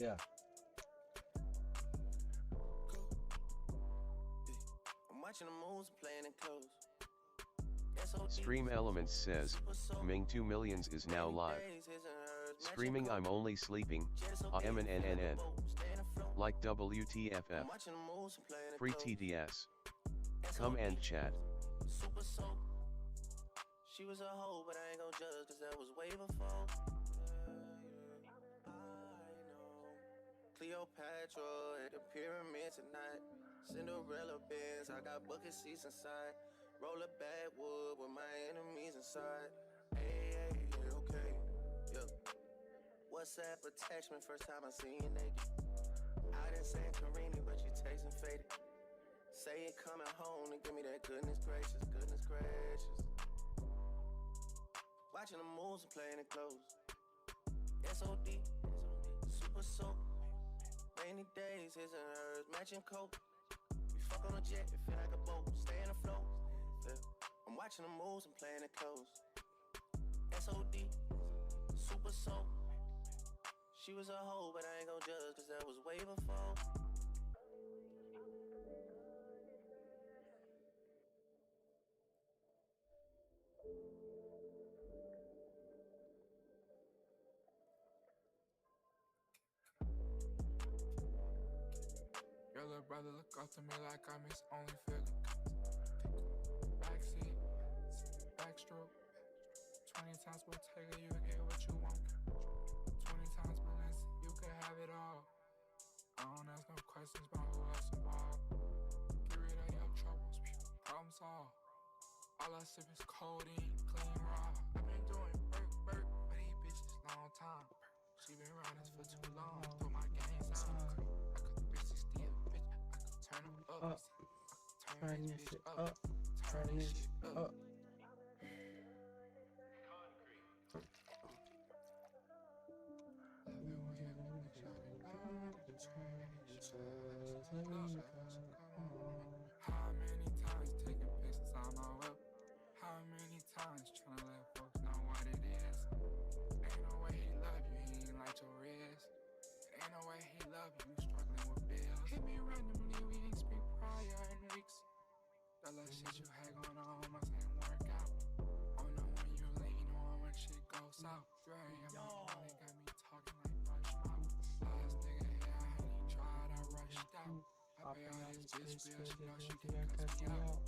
Yeah. I'm watching the moves and playing it close. Stream Elements says, Ming 2 millions is now live. Screaming I'm only sleeping, AMNNNN. Like WTFF. Free TTS. Come and chat. Super soap. She was a hoe, but I ain't gon' judge, cause that was way before. I know. Cleopatra at the pyramid tonight. Cinderella Benz, I got bucket seats inside. Roll a backwood with my enemies inside. Hey, hey, yeah, okay, yeah. WhatsApp attachment, first time I seen you naked. I didn't say Carini, but you texting faded. Say it coming home and give me that goodness gracious, goodness gracious. Watching the moves and playing it close. SOD, super soap. Rainy days, his and hers, matching coat. We fuck on a jet, it feel like a boat, stay in afloat. Yeah. I'm watching the moves and playing it close. SOD, super soap. She was a hoe, but I ain't gon' judge, cause that was way before. Your little brother look up to me like I'm his only figure. Backseat, backstroke. 20 times Bottega, you get what you want. 20 times Mannn, you can have it all. I don't ask no questions about who else involved. Get rid of your troubles, problem solved. All I sip is codeine, clean raw. I've been doing work for these bitches long time. She been around us for too long. Throw my games out. I could 360 a bitch. I could turn them up. Turn this shit up. Turn this shit up. How many times taking pictures on my whip? How many times tryna let folks know what it is? Ain't no way he love you, he ain't like your wrist. Ain't no way he love you, struggling with bills. Hit me randomly, we ain't speak prior in weeks. The last shit you had going on must ain't work out. Oh no, when you lean on when shit goes south. You ain't money got me talking like rush mouth. Last nigga here, I ain't even tried, I rushed out. I pay all this bitch bill, she know she can cuss me out.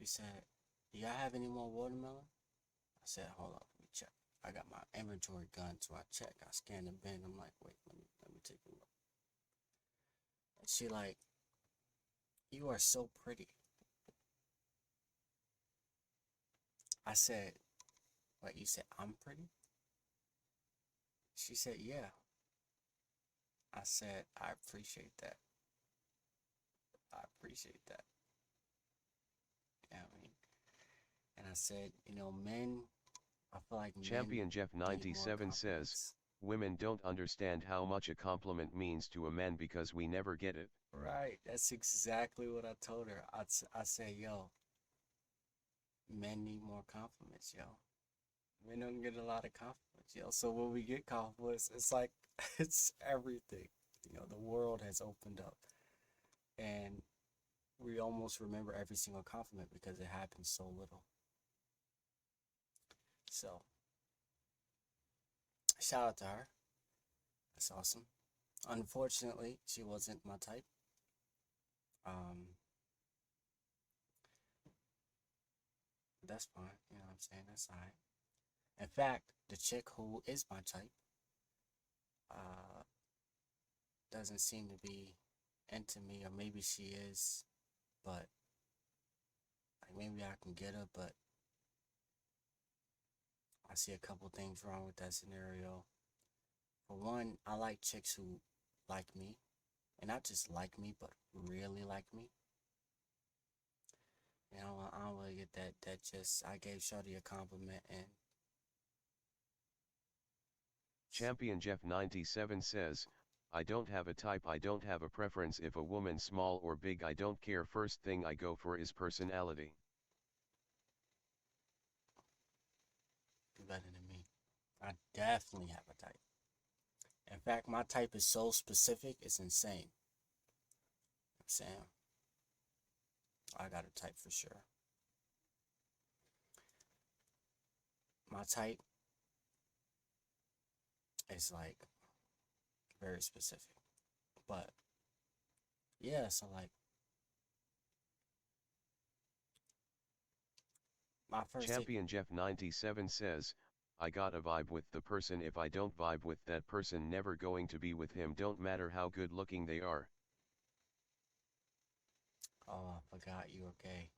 She said, "Do y'all have any more watermelon?" I said, "Hold up, let me check." I got my inventory gun, so I check. I scan the bin. I'm like, "Wait, let me take a look." And she like, "You are so pretty." I said, "What, you said I'm pretty?" She said, "Yeah." I said, "I appreciate that. I appreciate that." You know what I mean? And I said, men, I feel like men Champion Jeff need more 97 says, compliments. women don't understand how much a compliment means to a man because we never get it. Right. That's exactly what I told her. I say, yo, men need more compliments, yo. We don't get a lot of compliments, yo. So when we get compliments, it's like, it's everything. The world has opened up. And we almost remember every single compliment because it happens so little. So, shout out to her. That's awesome. Unfortunately, she wasn't my type. Um, that's fine. You know what I'm saying? That's alright. In fact, the chick who is my type, uh, doesn't seem to be into me, or maybe she is, but like maybe I can get her, but I see a couple things wrong with that scenario. For one, I like chicks who like me, and not just like me, but really like me. I don't really get that. That just I gave Shorty a compliment, and Champion Jeff 97 says, I don't have a type, I don't have a preference. If a woman small or big, I don't care. First thing I go for is personality. you're better than me. I definitely have a type. In fact, my type is so specific, it's insane. I'm saying I got a type for sure. My type is like very specific. But yeah, so like my first take. Champion Jeff 97 says, I got a vibe with the person. If I don't vibe with that person, never going to be with him. Don't matter how good looking they are. Oh, I forgot you were gay.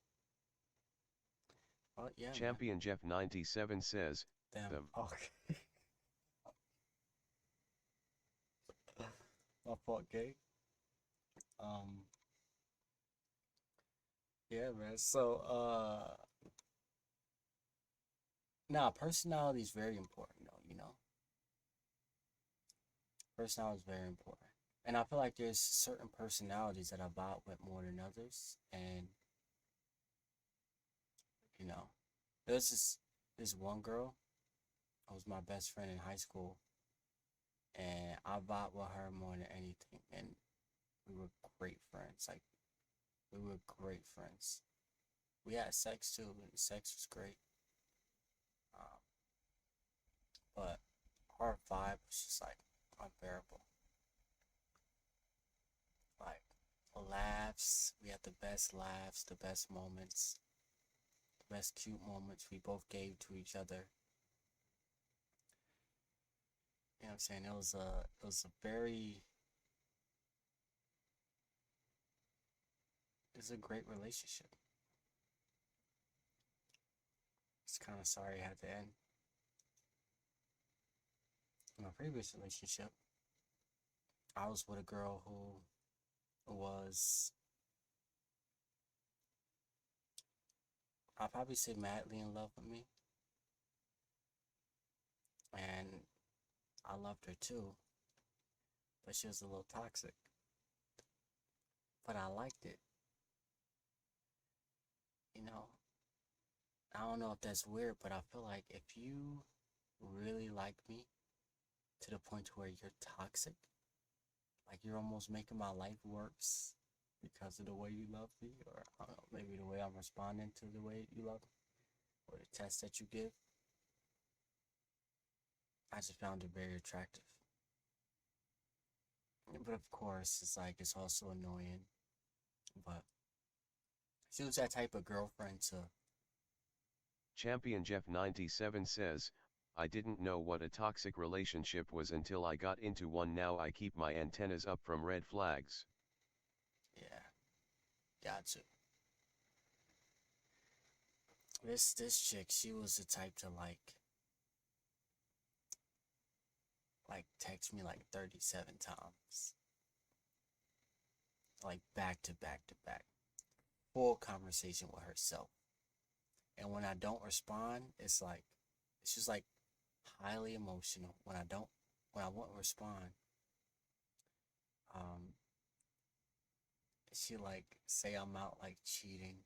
Oh yeah, man. Champion Jeff 97 says, Damn. them. Okay. My fault, gay. Um. Yeah, man. So, nah, personality is very important, though. Personality is very important, and I feel like there's certain personalities that I vibe with more than others, and you know, there's this one girl who was my best friend in high school, and I vibe with her more than anything, and we were great friends. Like, we were great friends. We had sex too, and sex was great. Um, but our vibe was just like unbearable. Like, laughs, we had the best laughs, the best moments, the best cute moments we both gave to each other. You know what I'm saying? It was a great relationship. It's kind of sorry it had to end. In my previous relationship, I was with a girl who was, I'll probably say, madly in love with me. And I loved her too, but she was a little toxic. But I liked it. You know, I don't know if that's weird, but I feel like if you really like me to the point where you're toxic, like you're almost making my life worse because of the way you love me, or I don't know, maybe the way I'm responding to the way you love me, or the test that you give, I just found it very attractive. But of course, it's like, it's also annoying, but She was that type of girlfriend to. Champion Jeff 97 says, I didn't know what a toxic relationship was until I got into one. Now I keep my antennas up from red flags. Yeah, got to. This chick, she was the type to like text me like 37 times. Like back to back to back. Full conversation with herself. And when I don't respond, it's just like highly emotional. When I won't respond, um, she like say I'm out like cheating,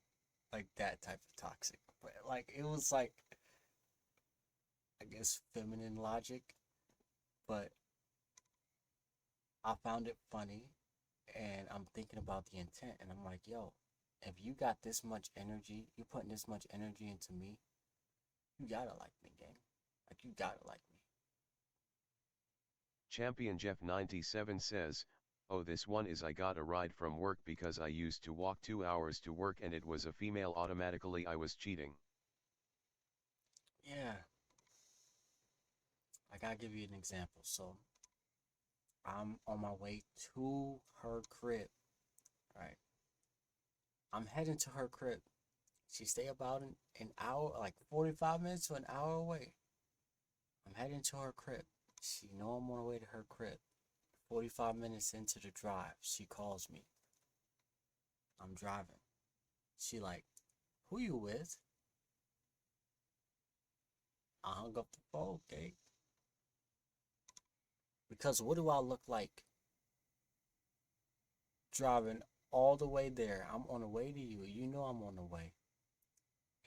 like that type of toxic. But like it was like, I guess feminine logic, but I found it funny, and I'm thinking about the intent, and I'm like, yo, if you got this much energy, you putting this much energy into me, you gotta like me, gang. Like you gotta like me. Champion Jeff 97 says, oh, this one is I got a ride from work because I used to walk 2 hours to work and it was a female. Automatically I was cheating. Yeah, I gotta give you an example. So I'm on my way to her crib, right? I'm heading to her crib. She stay about an hour, like 45 minutes to an hour away. I'm heading to her crib. She know I'm on the way to her crib. 45 minutes into the drive, she calls me. I'm driving. She like, who you with? I hung up the phone, okay? Because what do I look like driving all the way there? I'm on the way to you. You know I'm on the way.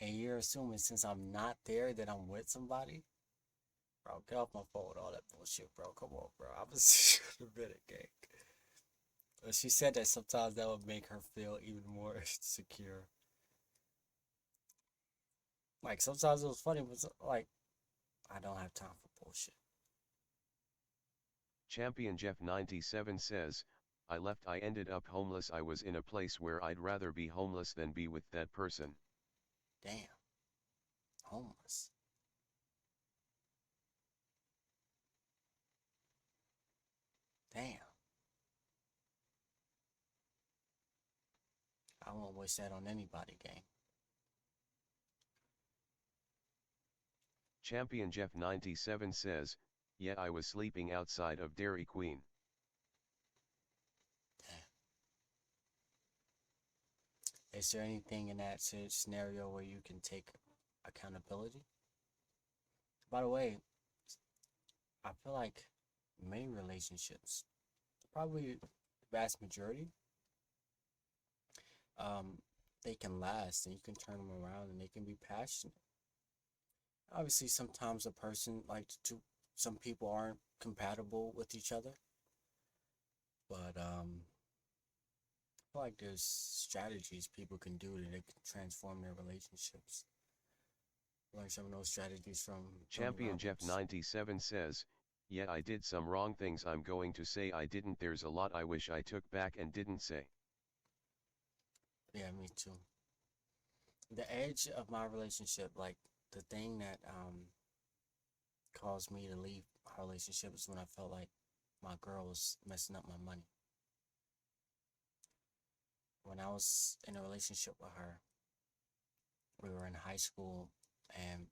And you're assuming since I'm not there that I'm with somebody? Bro, get off my phone with all that bullshit, bro. Come on, bro. I'm a minute, gang. She said that sometimes that would make her feel even more secure. Like sometimes it was funny, but like I don't have time for bullshit. Champion Jeff 97 says, I left. I ended up homeless. I was in a place where I'd rather be homeless than be with that person. Damn. Homeless. Damn. I won't wish that on anybody, gang. Champion Jeff 97 says, yeah, I was sleeping outside of Dairy Queen. Damn. Is there anything in that scenario where you can take accountability? By the way, I feel like many relationships, probably the vast majority, um, they can last and you can turn them around and they can be passionate. Obviously, sometimes a person like some people aren't compatible with each other, but I feel like there's strategies people can do that they can transform their relationships. Learn some of those strategies from Tony Champion Jeff Robbins. 97 says, yeah, I did some wrong things. I'm going to say I didn't. There's a lot I wish I took back and didn't say. Yeah, me too. The edge of my relationship, like the thing that caused me to leave my relationship is when I felt like my girl was messing up my money. When I was in a relationship with her, we were in high school, and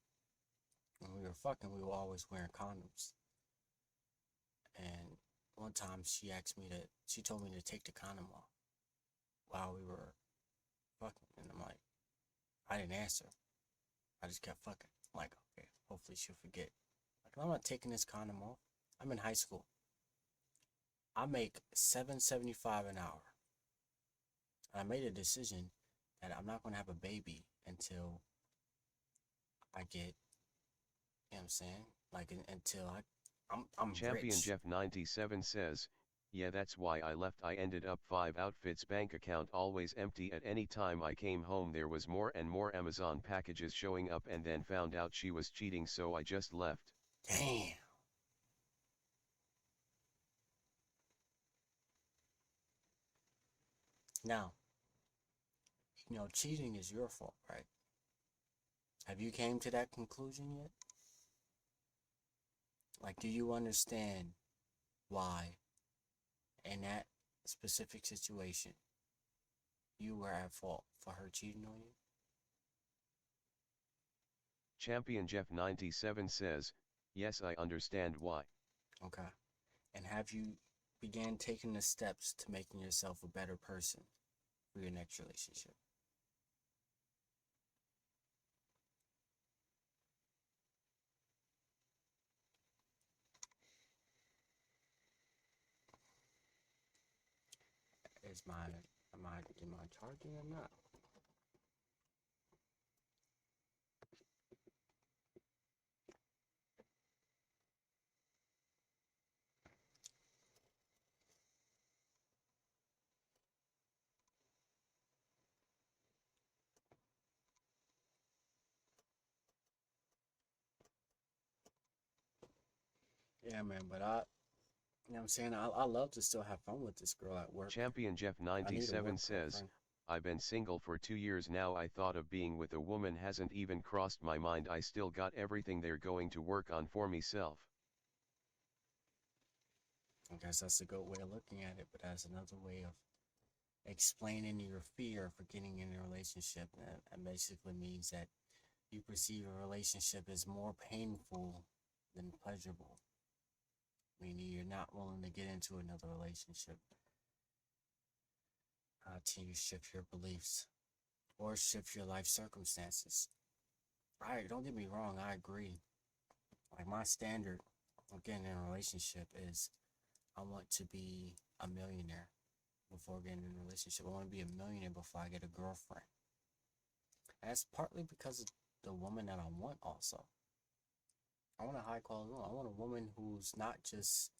when we were fucking, we were always wearing condoms. And one time she told me to take the condom off while we were fucking. And I'm like, I didn't answer. I just kept fucking. I'm like, okay, hopefully she'll forget. Like, I'm not taking this condom off. I'm in high school. I make $7.75 an hour. And I made a decision that I'm not gonna have a baby until I get, you know what I'm saying? Like until I'm Champion rich. Jeff 97 says, yeah, that's why I left. I ended up 5 outfits, bank account always empty. At any time I came home there was more and more Amazon packages showing up, and then found out she was cheating, so I just left. Damn. Now, cheating is your fault, right? Have you came to that conclusion yet? Like, do you understand why in that specific situation you were at fault for her cheating on you? Champion Jeff 97 says, yes, I understand why. Okay. And have you began taking the steps to making yourself a better person for your next relationship? Am I charging or not? Yeah, man, but you know what I'm saying? I love to still have fun with this girl at work. Champion Jeff I need a 97 work says, girlfriend. I've been single for 2 years now. I thought of being with a woman hasn't even crossed my mind. I still got everything they're going to work on for myself. I guess that's a good way of looking at it, but that's another way of explaining your fear for getting in a relationship. That basically means that you perceive a relationship as more painful than pleasurable, meaning you're not willing to get into another relationship until you shift your beliefs or shift your life circumstances. Right, don't get me wrong, I agree. Like, my standard of getting in a relationship is I want to be a millionaire before getting in a relationship. I want to be a millionaire before I get a girlfriend. And that's partly because of the woman that I want also. I want a high quality woman. I want a woman who's not just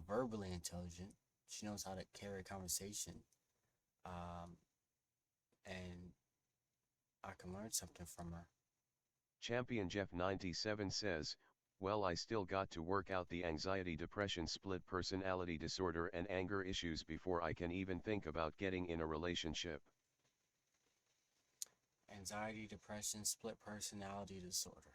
verbally intelligent. She knows how to carry a conversation. And I can learn something from her. Champion Jeff 97 says, well, I still got to work out the anxiety, depression, split personality disorder and anger issues before I can even think about getting in a relationship. Anxiety, depression, split personality disorder.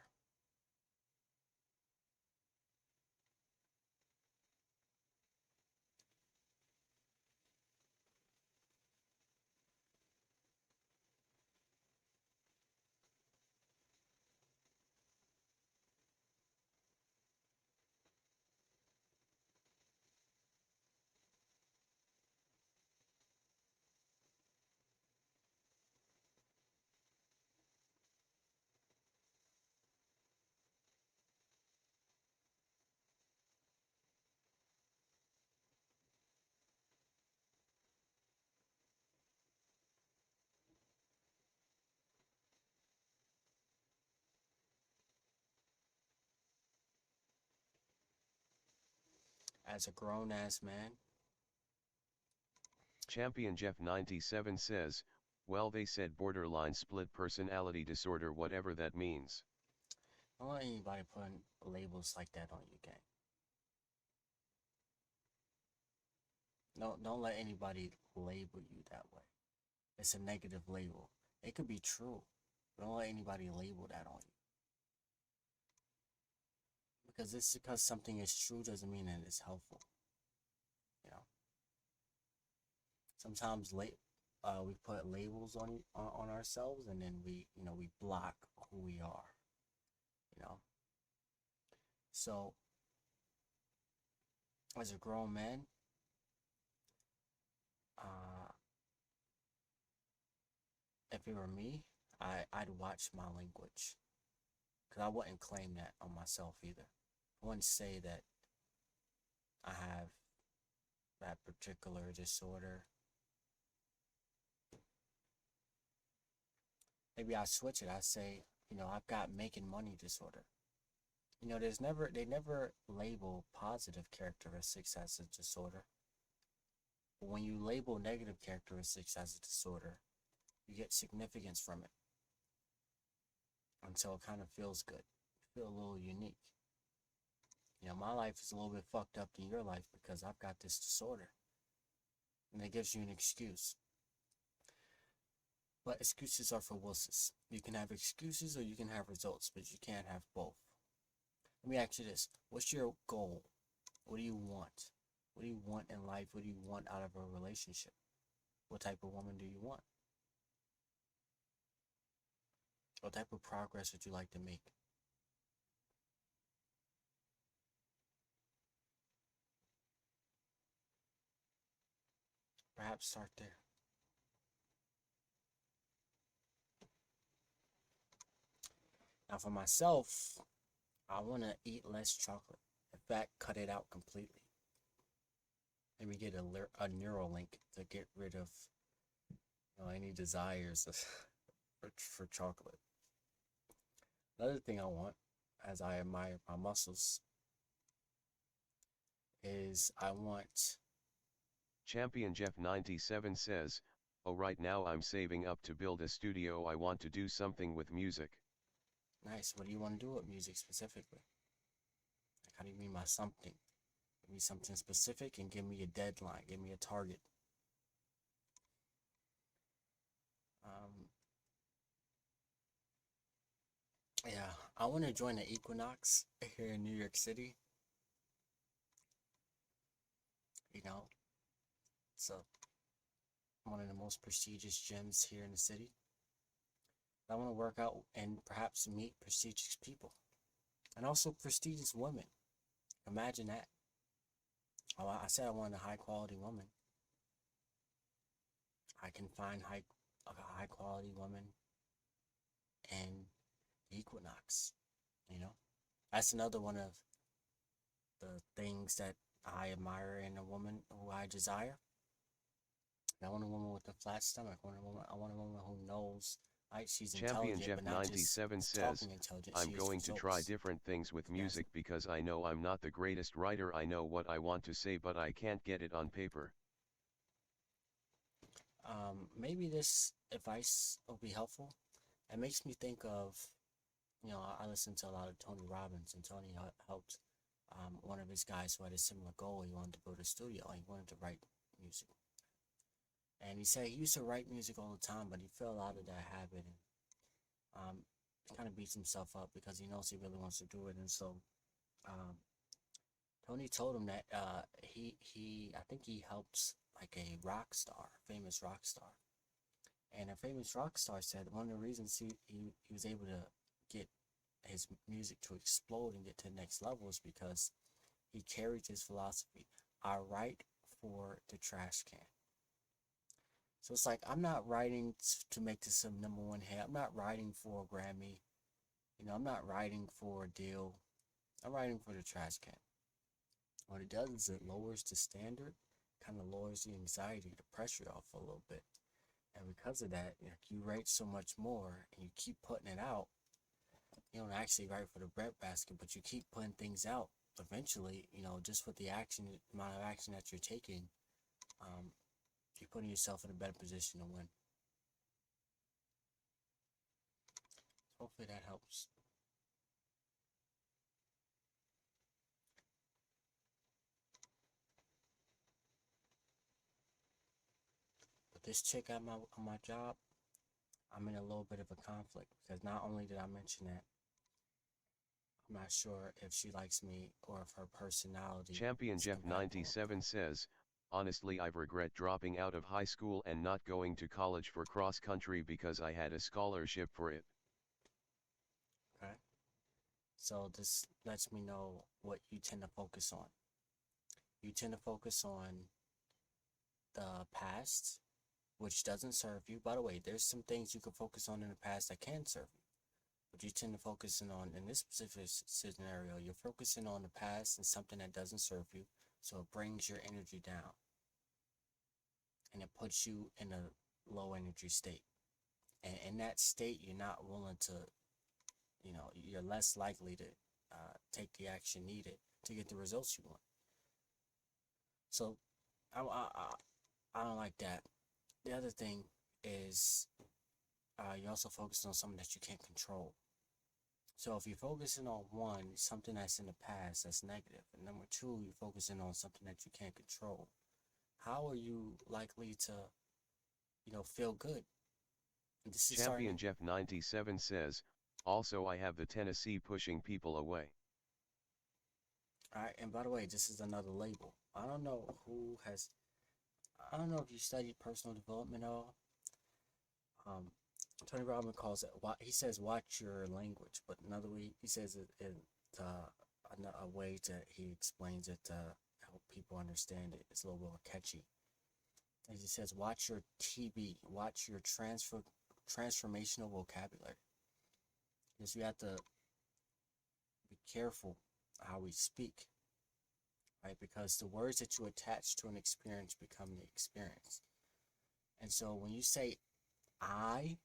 As a grown ass man, Champion Jeff 97 says, well, they said borderline split personality disorder, whatever that means. don't let anybody put labels like that on you, gang. No, don't let anybody label you that way. It's a negative label. It could be true. But don't let anybody label that on you. Because something is true doesn't mean that it's helpful. You know. Sometimes we put labels on ourselves, and then we block who we are. You know. So, as a grown man, if it were me, I'd watch my language, because I wouldn't claim that on myself either. I wouldn't say that I have that particular disorder. Maybe I switch it. I say, I've got making money disorder. They never label positive characteristics as a disorder. But when you label negative characteristics as a disorder, you get significance from it. Until it kind of feels good. You feel a little unique. My life is a little bit fucked up than your life because I've got this disorder. And it gives you an excuse. But excuses are for wusses. You can have excuses or you can have results, but you can't have both. Let me ask you this. What's your goal? What do you want? What do you want in life? What do you want out of a relationship? What type of woman do you want? What type of progress would you like to make? Perhaps start there. Now, for myself, I want to eat less chocolate. In fact, cut it out completely. Maybe get a neural link to get rid of any desires for chocolate. Another thing I want, as I admire my muscles, is I want. Champion Jeff 97 says, oh, right now I'm saving up to build a studio. I want to do something with music. Nice. What do you want to do with music specifically? Like, how do you mean by something? Give me something specific and give me a deadline. Give me a target. Yeah, I want to join the Equinox here in New York City. It's one of the most prestigious gyms here in the city. I want to work out and perhaps meet prestigious people. And also prestigious women. Imagine that. Oh, I said I wanted a high quality woman. I can find a high quality woman in the Equinox. That's another one of the things that I admire in a woman who I desire. I want a woman with a flat stomach. I want a woman who knows, right? She's Champion intelligent, Jeff but not just 97 says, talking intelligent. I'm She is going to try results. different things with Yes. music because I know I'm not the greatest writer. I know what I want to say, but I can't get it on paper. Maybe this advice will be helpful. It makes me think of, I listen to a lot of Tony Robbins, and Tony helped one of his guys who had a similar goal. He wanted to build a studio, and he wanted to write music. And he said he used to write music all the time, but he fell out of that habit, and he kind of beats himself up because he knows he really wants to do it. And so um, Tony told him that I think he helps like a rock star, famous rock star. And a famous rock star said one of the reasons he was able to get his music to explode and get to the next level is because he carried his philosophy. I write for the trash can. So it's like, I'm not writing to make this some #1 hit. I'm not writing for a Grammy. I'm not writing for a deal. I'm writing for the trash can. What it does is it lowers the standard, kind of lowers the anxiety, the pressure off a little bit. And because of that, you write so much more and you keep putting it out. You don't actually write for the breadbasket, but you keep putting things out. Eventually, just with the amount of action that you're taking, you're putting yourself in a better position to win. Hopefully that helps. But this chick on my job, I'm in a little bit of a conflict because not only did I mention that, I'm not sure if she likes me or if her personality Champion is Jeff compatible. 97 says, honestly I regret dropping out of high school and not going to college for cross country because I had a scholarship for it. Okay. So this lets me know what you tend to focus on. You tend to focus on the past, which doesn't serve you. By the way, there's some things you can focus on in the past that can serve you. But you tend to focus in this specific scenario, you're focusing on the past and something that doesn't serve you. So it brings your energy down. And it puts you in a low energy state. And in that state, you're not willing to, you're less likely to take the action needed to get the results you want. So I don't like that. The other thing is you're also focusing on something that you can't control. So if you're focusing on one, something that's in the past, that's negative. And number two, you're focusing on something that you can't control. How are you likely to, feel good? This is Champion starting. Jeff 97 says, also I have the Tennessee pushing people away. All right, and by the way, this is another label. I don't know if you studied personal development at all. Um, Tony Robbins calls it. He says, watch your language, but another way he says it a way that he explains it to help people understand it. It's a little more catchy. And he says, watch your TB, watch your transformational vocabulary. Because you have to be careful how we speak, right? Because the words that you attach to an experience become the experience. And so when you say I,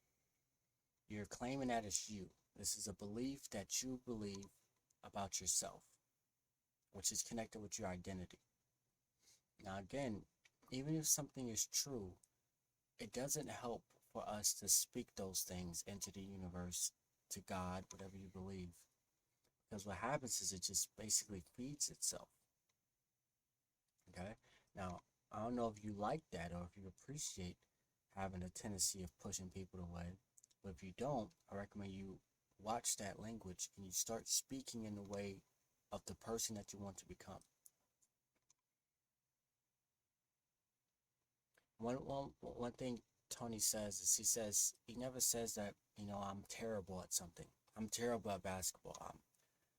you're claiming that it's you. This is a belief that you believe about yourself, which is connected with your identity. Now, again, even if something is true, it doesn't help for us to speak those things into the universe, to God, whatever you believe. Because what happens is it just basically feeds itself. Okay? Now, I don't know if you like that or if you appreciate having a tendency of pushing people away. But if you don't, I recommend you watch that language and you start speaking in the way of the person that you want to become. One thing Tony says is he never says that, I'm terrible at something. I'm terrible at basketball.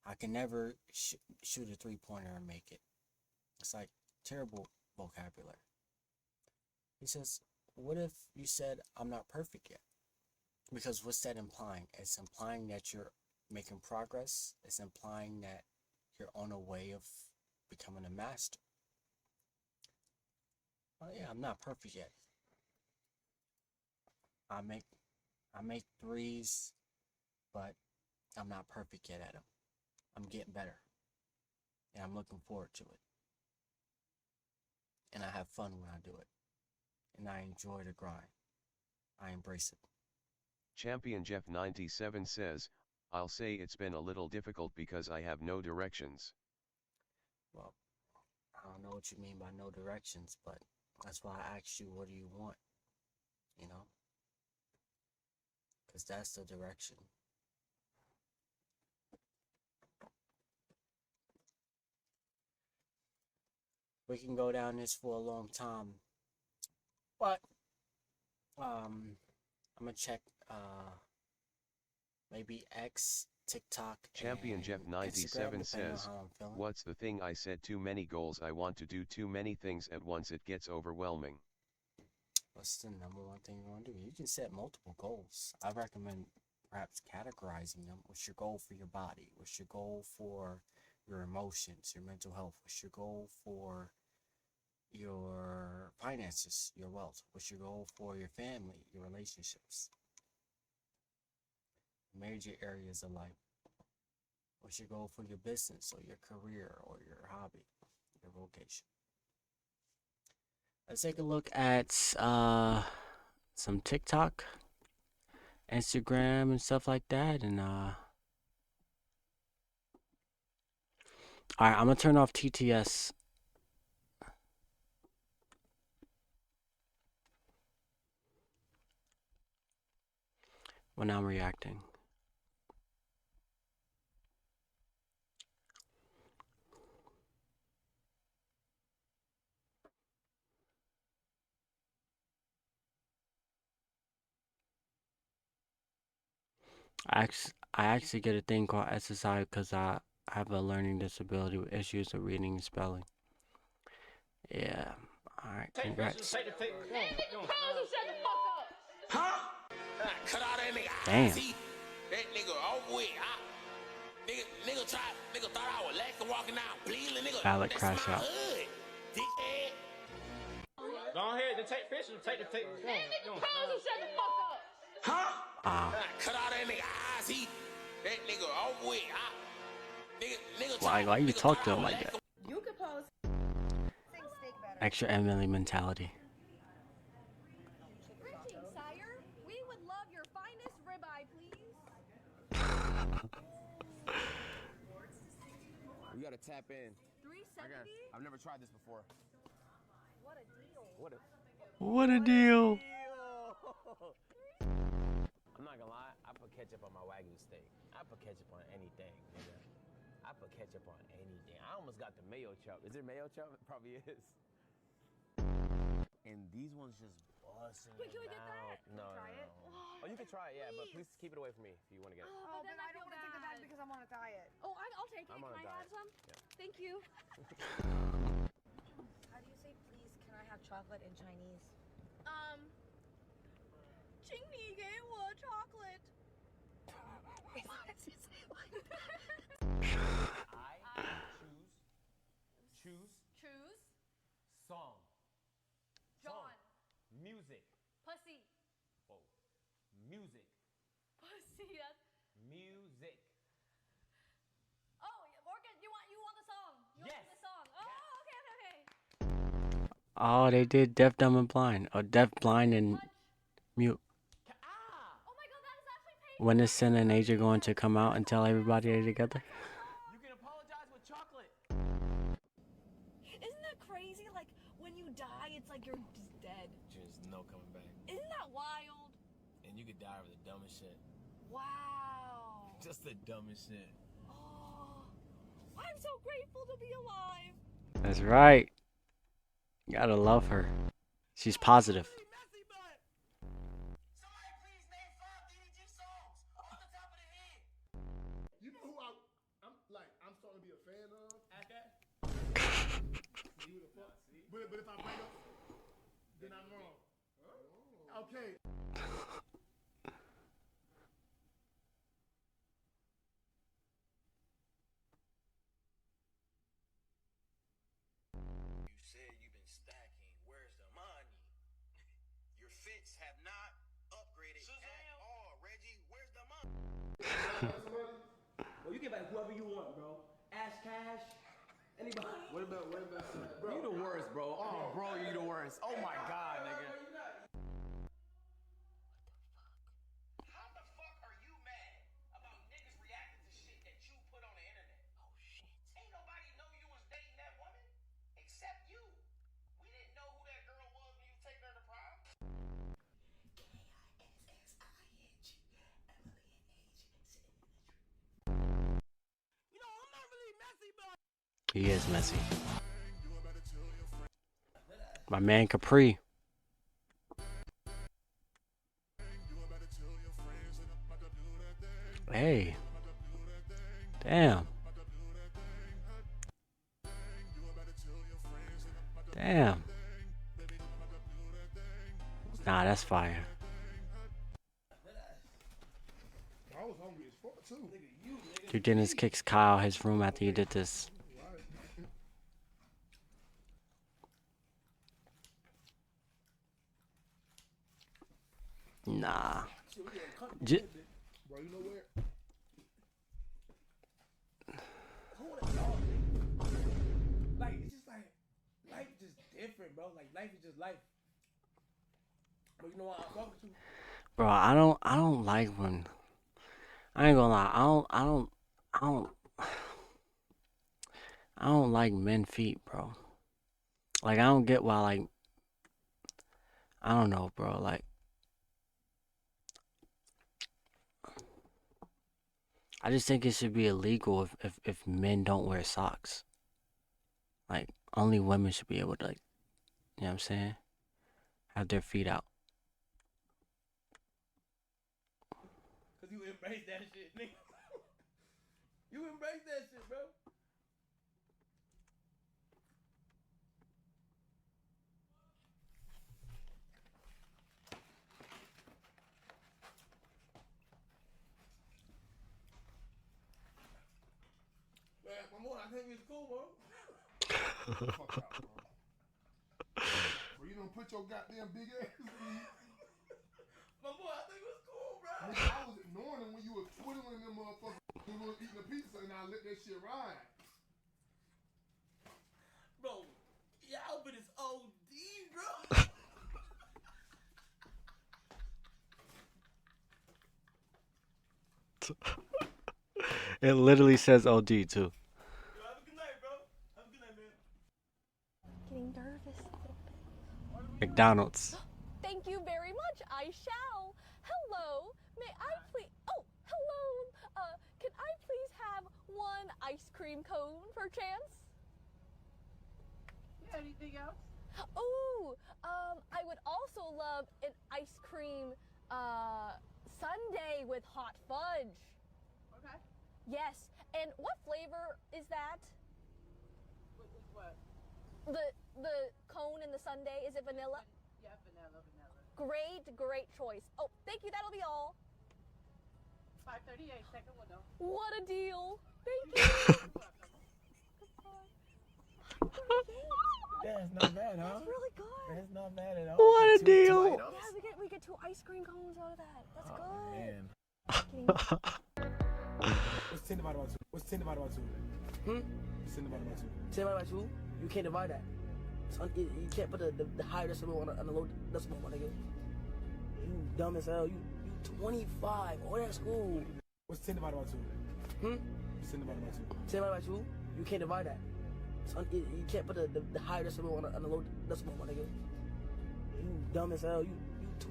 I can never shoot a three-pointer and make it. It's like terrible vocabulary. He says, what if you said, I'm not perfect yet? Because what's that implying? It's implying that you're making progress. It's implying that you're on a way of becoming a master. Oh yeah, I'm not perfect yet. I make threes, but I'm not perfect yet at them. I'm getting better. And I'm looking forward to it. And I have fun when I do it. And I enjoy the grind. I embrace it. Champion Jeff 97 says, I'll say it's been a little difficult because I have no directions. Well, I don't know what you mean by no directions, but that's why I asked you, what do you want? Because that's the direction. We can go down this for a long time, but I'm gonna check maybe X, TikTok, Champion Jeff and 97 Instagram, depending on says, how I'm feeling. what's the thing I said, too many goals, I want to do too many things at once, it gets overwhelming. What's the number one thing you want to do? You can set multiple goals. I recommend perhaps categorizing them. What's your goal for your body? What's your goal for your emotions, your mental health? What's your goal for your finances, your wealth? What's your goal for your family, your relationships? Major areas of life. What's your goal for your business or your career or your hobby, your vocation? Let's take a look at some TikTok, Instagram, and stuff like that. And all right, I'm gonna turn off TTS when I'm reacting. I actually get a thing called SSI because I have a learning disability with issues of reading and spelling. Yeah. All right. Congrats. Cut all that nigga Damn. eyes. That nigga over with. Nigga thought I was lacking walking down bleeding. Nigga, Ballot that's crash my out. hood. Dickhead. Go ahead, then take pictures. Take the tape. That nigga probably shut the fuck up. Huh? Cut all that nigga eyes. That nigga over with. Why you talk to him like that? You could pose. Extra Emily mentality. Greetings, sire. We would love your finest ribeye, please. You gotta tap in. 370? I've never tried this before. What a deal. What a What a deal. I'm not gonna lie, I put ketchup on my Wagyu steak. I put ketchup on anything, nigga. I put ketchup on anything. I almost got the mayo chop. Is there mayo chop? It probably is. And these ones just busting. Wait, can we get that? No, Can we try no, it? no. Oh, you can try it, yeah, but please keep it away from me if you want to get it. Oh, but then I don't want to take the bag because I'm on a diet. Oh, I'll take it. I'm Can on a I have diet. some? Yeah. Thank you. How do you say please? Can I have chocolate in Chinese? 请你给我 chocolate. Choose Song. John. Music. Pussy. Whoa. Music. Pussy. That's... Music. Oh, Morgan, you want the song? You Yes. want the song? Oh, okay. Oh, they did deaf, dumb, and blind. Or deaf, blind, and Touch. mute. Oh my god, that is actually painful. When is Sin and Age going to come out and tell everybody they're together? You can apologize with chocolate. Isn't that crazy? Like, when you die, it's like you're just dead. There's no coming back. Isn't that wild? And you could die over the dumbest shit. Wow. Just the dumbest shit. Oh, I'm so grateful to be alive. That's right. You gotta love her. She's positive. Somebody please name 5 DDG songs off the top of the head. You know who I'm starting to be a fan of? See who the fuck? But if I bring up, then I'm wrong. Okay. You said you've been stacking. Where's the money? Your fits have not upgraded at all, Reggie. Where's the money? Well, you get back whoever you want, bro. Ash Cash, anybody. What about bro? You the worst, bro. Oh, bro, you the worst. Oh my god, nigga. How the fuck are you mad about niggas reacting to shit that you put on the internet? Oh shit. Ain't nobody know you was dating that woman except you. We didn't know who that girl was when you was taking her to prom. You know, I'm not really messy, but He is messy. My man Capri. Hey. Damn. Damn. Nah, that's fire. I was hungry as fuck too. Dude Dennis kicks Kyle his room after he did this. Nah. Bro, you know where? Like, it's just like, life is just different, bro. Like, life is just life. But you know what I'm talking to? Bro, I don't like when, I ain't gonna lie, I don't like men feet, bro. Like, I don't get why, like, I don't know, bro. Like, I just think it should be illegal if men don't wear socks. Like, only women should be able to, like, you know what I'm saying? Have their feet out. Cause you embrace that shit, nigga. You embrace that shit, bro. Man, my boy, I think it's cool, bro. Fuck out, bro. Bro, you don't put your goddamn big ass. My boy, I think it's cool, bro. Nigga, I was ignoring him when you was twiddling them motherfuckers. You was eating a pizza and I let that shit ride. Bro, your outfit is OD, bro. It literally says OD too. Yo, have a good night, bro. Have a good night, man. Getting nervous. McDonald's. Thank you very much. I shall. cream cone, perchance? Yeah, anything else? Ooh, I would also love an ice cream sundae with hot fudge. Okay. Yes, and what flavor is that? What? The cone and the sundae, is it vanilla? Yeah, vanilla. Great choice. Oh, thank you, that'll be all. 538, second window. What a deal. Thank you. That's not bad, huh? That's really good. That's not bad at all. What a deal. Two items? Yeah, we get 2 ice cream cones out of that. That's Man. What's 10 divided by 2? What's 10 divided by 2? What's 10 divided by 2? 10 divided by 2? You can't divide that. You can't put the higher decimal on the low decimal, my nigga. You dumb as hell. You 25. Oh, that's cool. What's 10 divided by 2? What's 10 divided by 2? 10 divided by 2? You can't divide that. You can't put the higher decimal on the low decimal, my nigga. You dumb as hell. You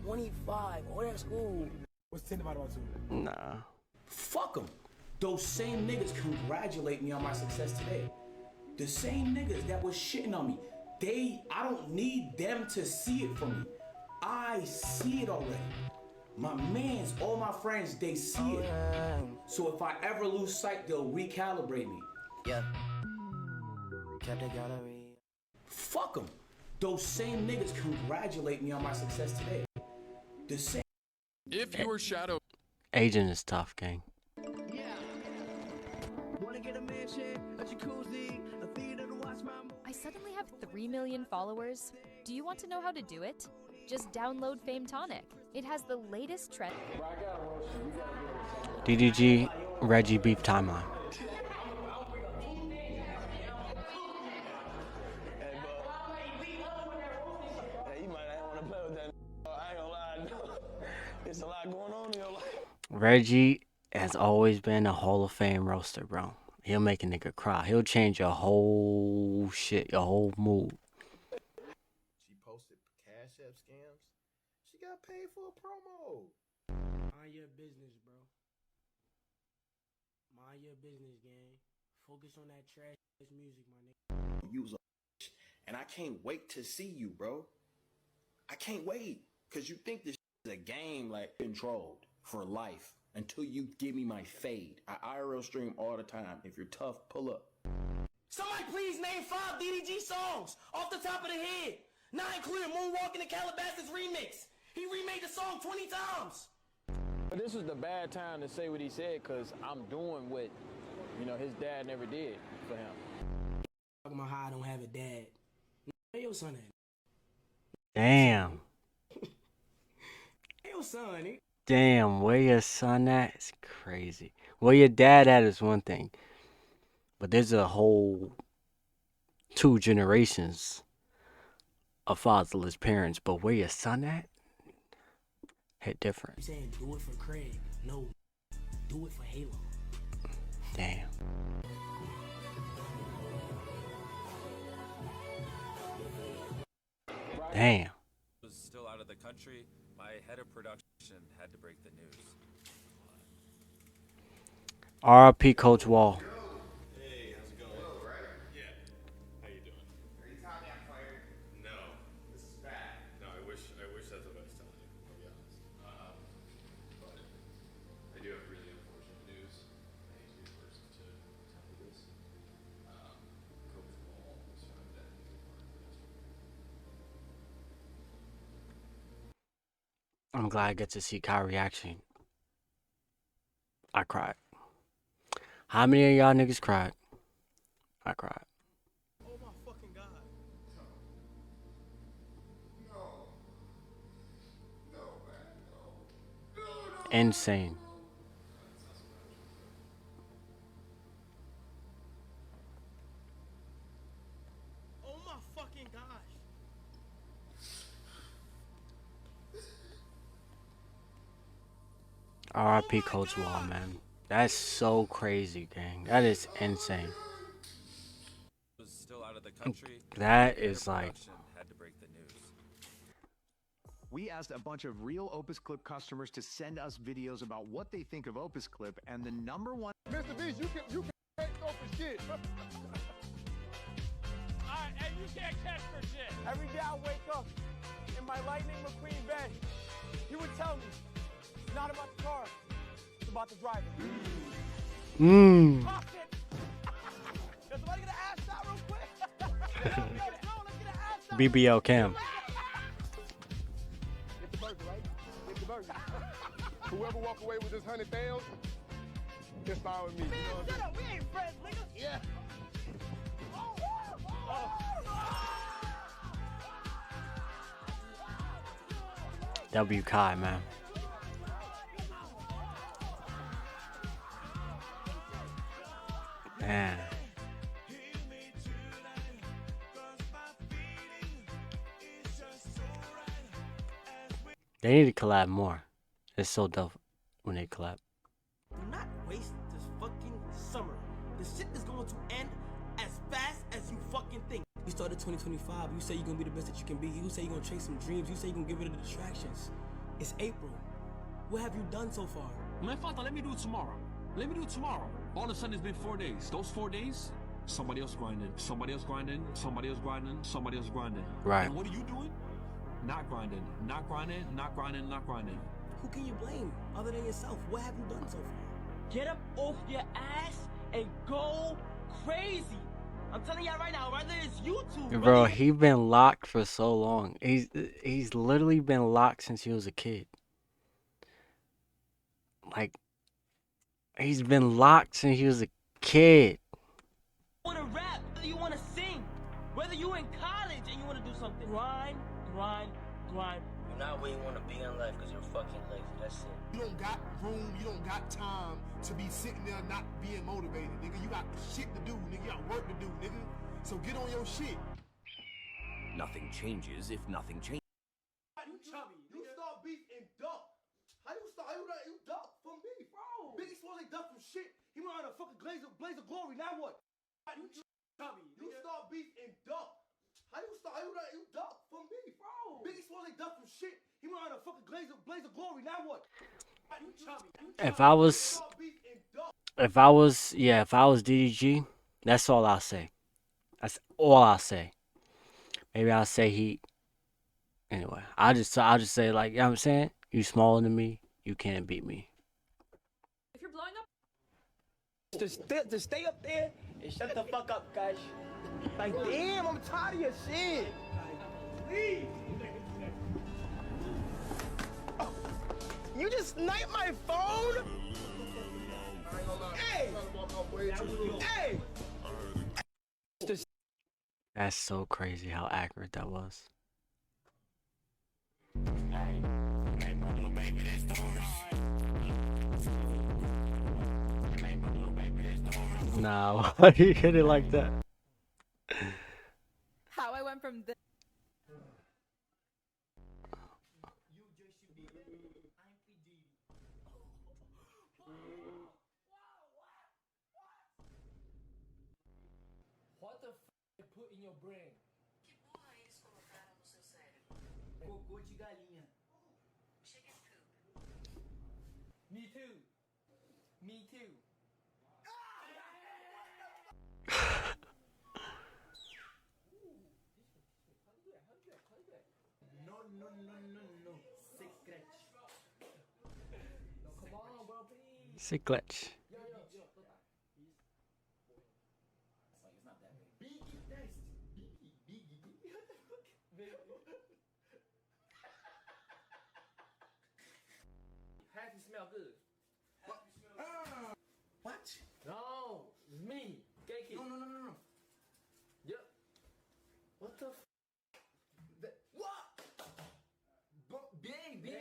25. Oh, that's cool. What's 10 divided by 2? Nah. Fuck them. Those same niggas congratulate me on my success today. The same niggas that was shitting on me. I don't need them to see it from me. I see it already. My mans, all my friends, they see it. So if I ever lose sight, they'll recalibrate me. Yeah. Kept the gallery. Fuck them. Those same niggas congratulate me on my success today. The same. If you were shadow. Agent is tough, gang. Yeah. Wanna get a mansion, a jacuzzi, a theater to watch my movie. I suddenly have 3 million followers. Do you want to know how to do it? Just download Fame Tonic. It has the latest trend. DDG Reggie Beef Timeline. Hey, you might not want to play with that. I ain't gonna lie. There's a lot going on in your life. Reggie has always been a Hall of Fame roaster, bro. He'll make a nigga cry. He'll change your whole shit, your whole mood. She posted Cash App scams. She got paid for a promo. Mind your business, bro. Mind your business, gang. Focus on that trash music, my nigga. You was a and I can't wait to see you, bro. I can't wait. Cause you think this is a game like controlled for life until you give me my fade. I IRL stream all the time. If you're tough, pull up. Somebody please name 5 DDG songs off the top of the head. Not including Moonwalking and Calabasas remix. He remade the song 20 times. But this was the bad time to say what he said, cause I'm doing what, his dad never did for him. Talking about how I don't have a dad. Where your son at? Damn. Where your son, nigga? Damn, where your son at is crazy. Where your dad at is one thing. But there's a whole 2 generations of fatherless parents. But where your son at? Hit different. You saying do it for Craig. No. Do it for Halo. Damn. Damn. Was still out of the country. My head of production had to break the news. RIP Coach Wall. Hey, how's it going? Hello, right? Yeah. How you doing? Are you telling me I'm fired? No. This is bad. No, I wish that's what I was telling you, I'll be honest. But I do have really unfortunate news. I hate to be the person to tell you this. Coach Wall was found dead in his apartment yesterday. I'm glad I get to see Kyrie's reaction. I cried. How many of y'all niggas cried? I cried. Oh my fucking God. No. No, man. No. No. Insane. Oh my fucking gosh. RIP Coach Wall, man. That's so crazy, gang. That is insane. Was still out of the country. That is like. Had to break the news. We asked a bunch of real Opus Clip customers to send us videos about what they think of Opus Clip, and the #1. Mr. Beast, you can make Opus shit. And you can't catch for shit. Every day I wake up in my Lightning McQueen bed, he would tell me, it's not about the car, it's about the driver. Mmm. Oh, shit. Does somebody get an ass shot real quick? Let's get an ass shot. BBL Cam. Get the burger, right? Get the burger. Whoever walk away with this 100,000, it's fine with me. Man, shut up. We ain't friends, nigga. Yeah. W Kai, man. Man. They need to collab more. It's so dope when they collab. Do not waste this fucking summer. The shit is going to end as fast as you fucking think. You started 2025. You say you're gonna be the best that you can be. You say you're gonna chase some dreams. You say you're gonna get rid of the distractions. It's April. What have you done so far? Man, Fanta, let me do it tomorrow. Let me do it tomorrow. All of a sudden, it's been 4 days. Those 4 days, somebody else grinding. Somebody else grinding. Somebody else grinding. Somebody else grinding. Right. And what are you doing? Not grinding. Not grinding. Not grinding. Not grinding. Who can you blame other than yourself? What have you done so far? Get up off your ass and go crazy. I'm telling y'all right now, whether it's YouTube, Bro, he been locked for so long. He's literally been locked since he was a kid. Like, he's been locked since he was a kid. want to rap, whether you want to sing, whether you in college and you want to do something. Grind, grind, grind. You're not where you want to be in life because you're fucking lazy. That's it. You don't got room, you don't got time to be sitting there not being motivated, nigga. You got shit to do, nigga. You got work to do, nigga. So get on your shit. Nothing changes if nothing changes. You chubby. You start beef and duck. How you start? You duck from beef, bro. Biggie Smalls ain't duck from shit. He went on a fucking blaze of glory. Now what? You chubby. You start beef and duck. How you start? You duck from beef, bro. Biggie Smalls ain't duck from shit. He went on a fucking blaze of glory. Now what? You chubby. If I was DDG, that's all I'll say. That's all I'll say. Maybe I'll say he. Anyway, I'll just say, like, you know what I'm saying? You smaller than me, you can't beat me. If you're blowing up, To stay up there and shut the fuck up, guys. Like, damn, I'm tired of your shit. Please. Oh, you just sniped my phone? Hey! Hey! That's so crazy how accurate that was. Nah, why you hit it like that? How I went from this. What the f you put in your brain? Que porra é isso colocaram no seu cérebro? Cocô de galinha. Chicken poop. Me too. Me too. No. Secret. Come on, bro, please. Secret. Yo. It's not that big. Biggie test. Biggie. What the fuck? Happy smell good. What? No, it's me. Cake. No. Yep. What the f? What? Baby.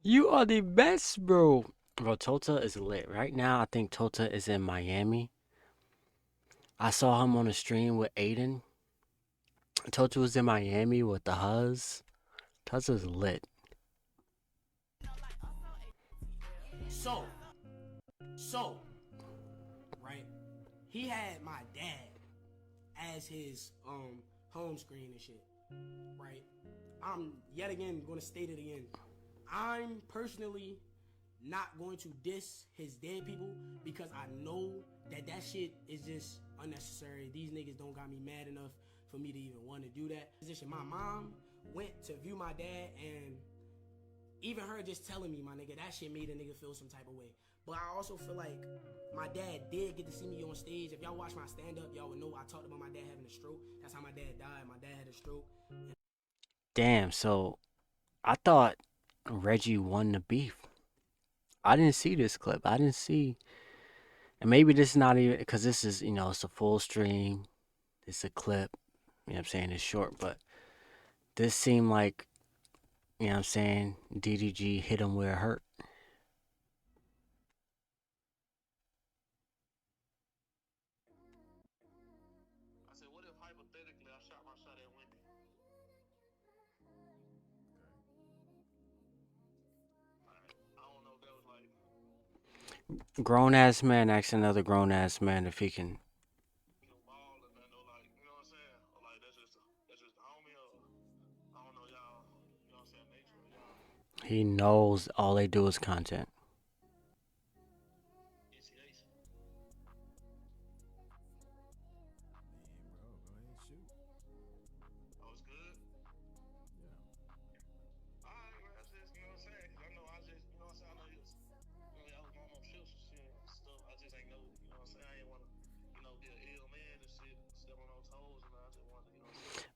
You are the best, bro. Bro, Tota is lit. Right now, I think Tota is in Miami. I saw him on a stream with Aiden. Tota was in Miami with the Huz. Tota's lit. So, right? He had my dad as his home screen and shit, right? I'm yet again going to state it again. I'm personally not going to diss his dead people because I know that shit is just unnecessary. These niggas don't got me mad enough for me to even want to do that. My mom went to view my dad, and even her just telling me, my nigga, that shit made a nigga feel some type of way. But I also feel like my dad did get to see me on stage. If y'all watch my stand-up, y'all would know I talked about my dad having a stroke. That's how my dad died. My dad had a stroke. Damn, so I thought Reggie won the beef. I didn't see this clip. I didn't see. And maybe this is not even, because this is, it's a full stream. It's a clip. You know what I'm saying? It's short, but this seemed like, you know what I'm saying, DDG hit him where it hurt. Grown ass man asks another grown ass man if he can. He knows all they do is content.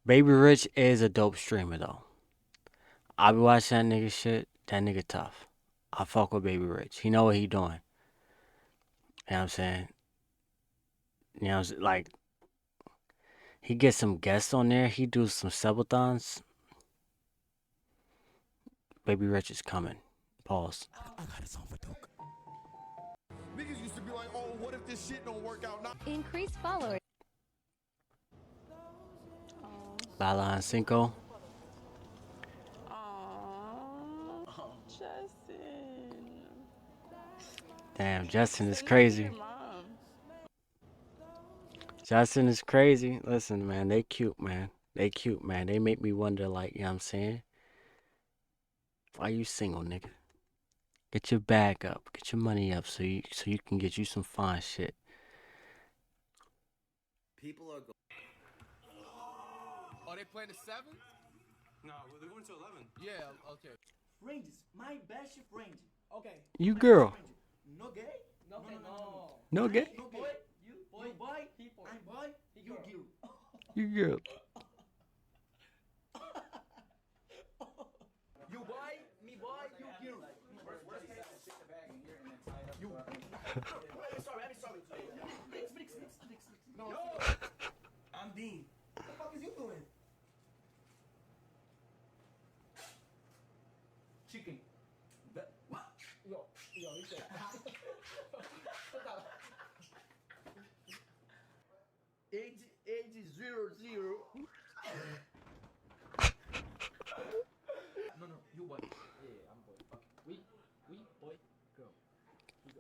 Baby Rich is a dope streamer though. I be watching that nigga shit. That nigga tough. I fuck with Baby Rich. He know what he doing. You know what I'm saying? You know, like, he gets some guests on there. He do some subathons. Baby Rich is coming. Pause. I got a song for Duke. Niggas used to be like, oh, what if this shit don't work out now? Increase followers. Lala and Cinco. Justin. Damn, Justin is crazy. Justin is crazy. Listen, man, they cute, man. They cute, man. They make me wonder, like, you know what I'm saying? Why you single, nigga? Get your bag up. Get your money up so you can get you some fine shit. People are going. Are they playing the 7? No, they're going to 11. Yeah, okay. Rangers, my best ship Ranger. Okay. You girl. No gay? No, No gay? No boy. You boy. You boy. I'm boy. You girl. You girl. You boy. Me boy. You girl. You. I'm sorry. Mix. No. I'm Dean. What the fuck is you doing? Chicken. What? Yo, he said. Age 00. No, you boy. Yeah, I'm boy. Okay. We boy, girl.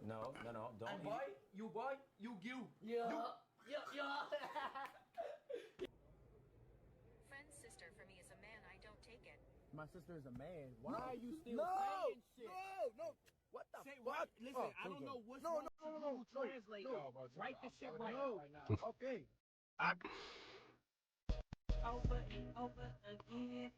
No, don't. I'm boy, you girl. Yeah. Friend's sister for me is a man. I don't take it. My sister is a man. Why are you still saying shit? No. What the Say fuck? what? Listen, I don't know what's wrong. No. Translate. Write the shit right. Okay. Over and over again.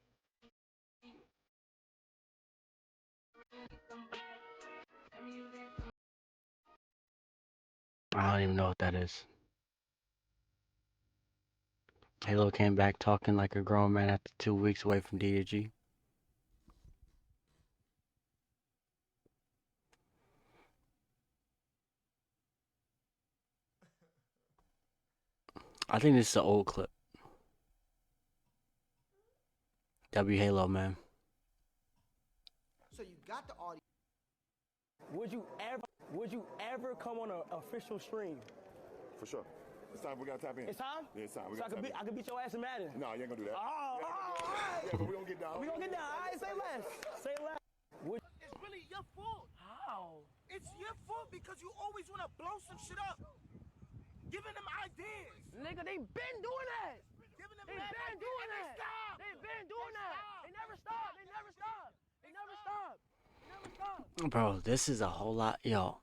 I don't even know what that is. Halo came back talking like a grown man after 2 weeks away from DDG. I think this is an old clip. W Halo, man. So you got the audio. Would you ever come on an official stream? For sure. It's time. We gotta tap in. It's time? Yeah, it's time. We So gotta tap in. I could beat your ass in Madden. No, you ain't gonna do that. All right. Yeah, but we gonna get down. We gonna get down. All right, say less. Say less. It's really your fault. How? It's your fault because you always want to blow some shit up. Giving them ideas. Nigga, they been doing that. Giving them They been doing that. They been doing that. They never stop. Bro, this is a whole lot. Yo,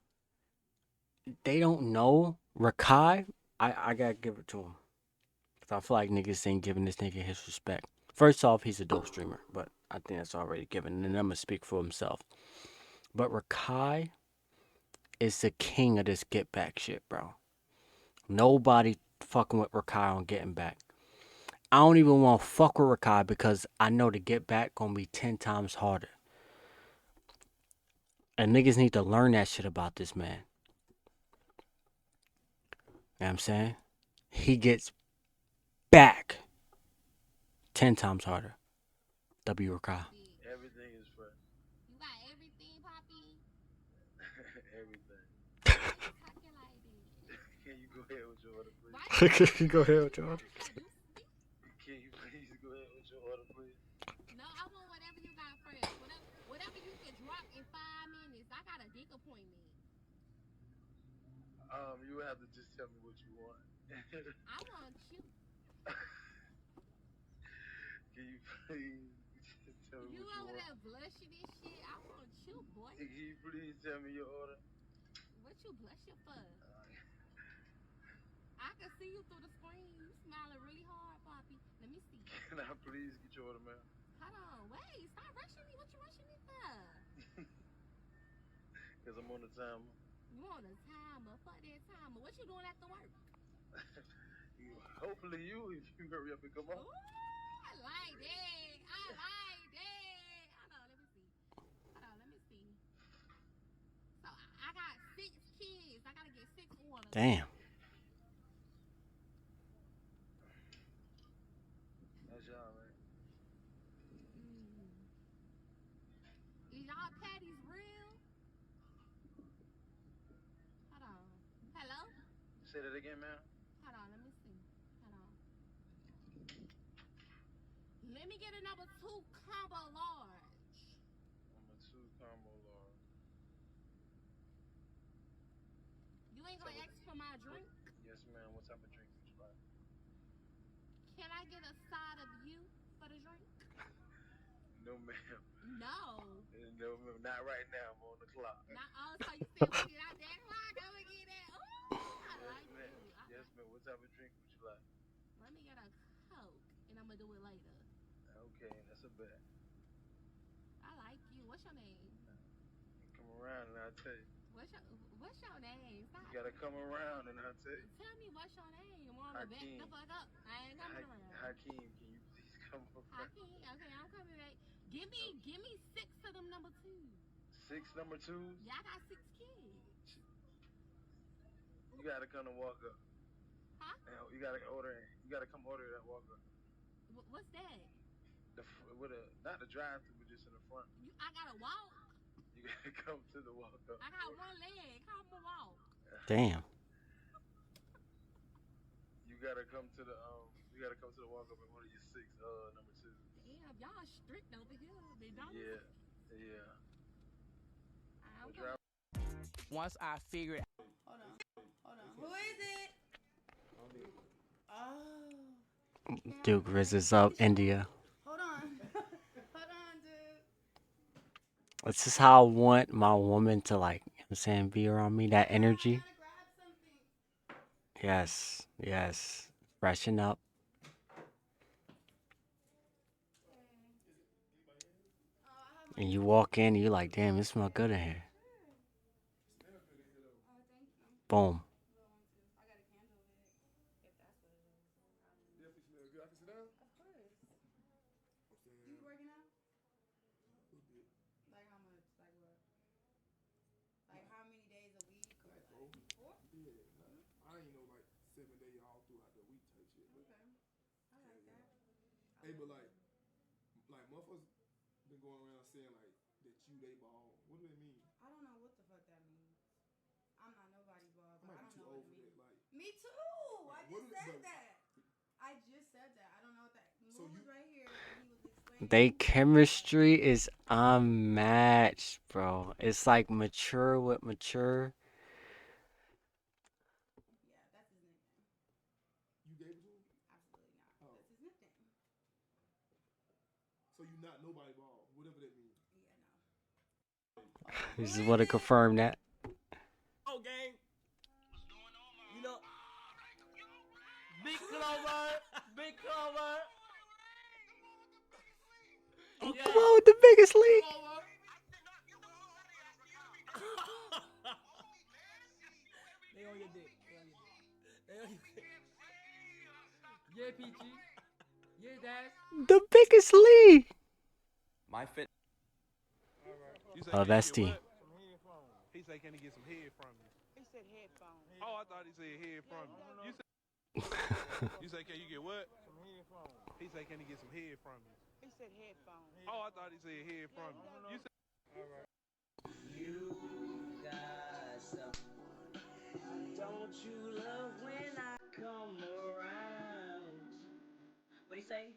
they don't know Rakai. I gotta give it to him. Cause I feel like niggas ain't giving this nigga his respect. First off, he's a dope streamer, but I think that's already given. And I'm gonna speak for himself. But Rakai is the king of this get back shit, bro. Nobody fucking with Rakai on getting back. I don't even want to fuck with Rakai because I know the get back gonna be 10 times harder. And niggas need to learn that shit about this man. You know what I'm saying? He gets back 10 times harder. W. Rakai. Everything is fresh. You got everything, Poppy? Everything. Talking like this. Can you go ahead with your order, please? Can you go ahead with your order? Can you please go ahead with your order, please? No, I want whatever you got fresh. Whatever you can drop in 5 minutes. I got a dick appointment. You have to just tell me what you want. I want you. Can you please just tell me what you want? You over there blushing and shit? I want you, boy. Can you please tell me your order? What you blushing for? I can see you through the screen. You smiling really hard, Poppy. Let me see. Can I please get your order, ma'am? Hold on. Wait. Stop rushing me. What you rushing me for? Because I'm on the timer. You on the timer? Fuck that timer. What you doing after work? Hopefully if you hurry up and come on. Ooh, I like that. I like that. Hold on. Let me see. So I got 6 kids. I got to get 6 orders. Damn. That's y'all, man. Is y'all patties real? Hold on. Hello? Say that again, ma'am. Hold on, let me see. Hold on. Let me get a number 2 combo large. Number 2 combo large. You ain't gonna ask for my drink? Yes, ma'am. What type of drink would you like? Can I get a side of you for the drink? No, ma'am. No. No, ma'am. Not right now. I'm on the clock. So you said we get out that clock? I'm gonna get that. Ooh, I like you. Yes, ma'am. What type of drink would you like? Let me get a Coke, and I'm gonna do it later. Okay, that's a bet. I like you. What's your name? Come around and I'll tell you. What's your name? Stop. You gotta come around and I'll tell you. Tell me what's your name. I'm gonna back the fuck up. I ain't coming around. Hakeem, can you please come around? Hakeem, okay, I'm coming back. Give me 6 of them number 2s. 6 number 2s? Yeah, I got 6 kids. You gotta come to walk up. Huh? You gotta come order that walk up. What's that? Not the drive-thru, but just in the front. I gotta walk. You gotta come to the walk up. I got one leg. How am I walk? Damn. You gotta come to the walk up and order your 6 number 2s. Damn, y'all strict over here. McDonald's. Yeah. Once I figured Hold on. Who is it? Oh. Duke Riz is up, India. Hold on. Hold on, dude. This is how I want my woman to, like, you know what I'm saying, be around me, that energy. Yes. Freshen up. And you walk in and you're like, damn, it smells good in here. Boom. You working out? Like how much? Like what? Like how many days a week? Or like 4? Yeah, I ain't know like 7 days all throughout the week type shit. But okay, I like that. Hey, but like motherfuckers been going around saying like that they ball. What do they mean? I don't know what the fuck that means. I'm not nobody's ball, but I don't know what it means. Me too. I just said that. I don't know what that. Moon was right here and he was explaining. They chemistry is unmatched, bro. It's like mature with mature. Yeah, that's his nickname. You gave it to him? Absolutely not. Oh. That's his nickname. So you not nobody ball, whatever that means. Yeah, no. Just want to confirm that. Oh, gang. You know. Big Clover. Big Clover. Oh, come on with the biggest league. They on your dick. They on your dick. Yeah, PG. Yeah, Dad. The biggest league. My fit. Vesty. He said, can he get some head from you? He said headphones. Oh, I thought he said head from you. You said, can you get what? Some headphones. He said, can he get some head from you? He said headphones. Oh, I thought he said head from you. You said. You got some. Don't you love when I come around? What do you say?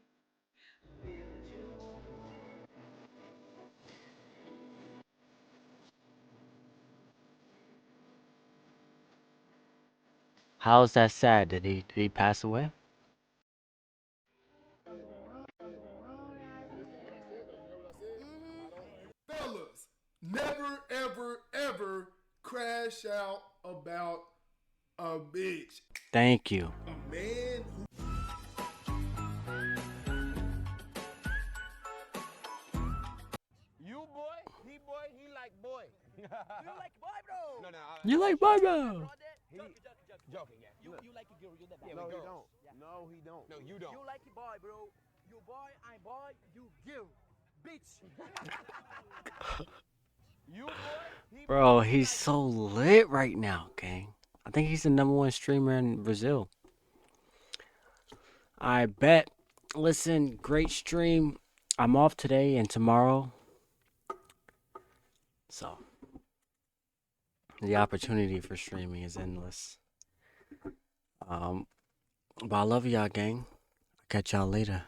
How's that sad? Did he pass away? Fellas, never, ever, ever crash out about a bitch. Thank you. A man who. You boy, he like boy. You like boy, bro? No. You like Barbara? Joking, yeah. You like a girl, you that bad. No, he don't. No, he don't. No, you don't. You like a boy, bro. You boy, I'm boy, you girl. Bitch. You boy, Bro, he's so lit right now, gang. I think he's the #1 streamer in Brazil. I bet. Listen, great stream. I'm off today and tomorrow. So, the opportunity for streaming is endless. But I love y'all, gang. I'll catch y'all later.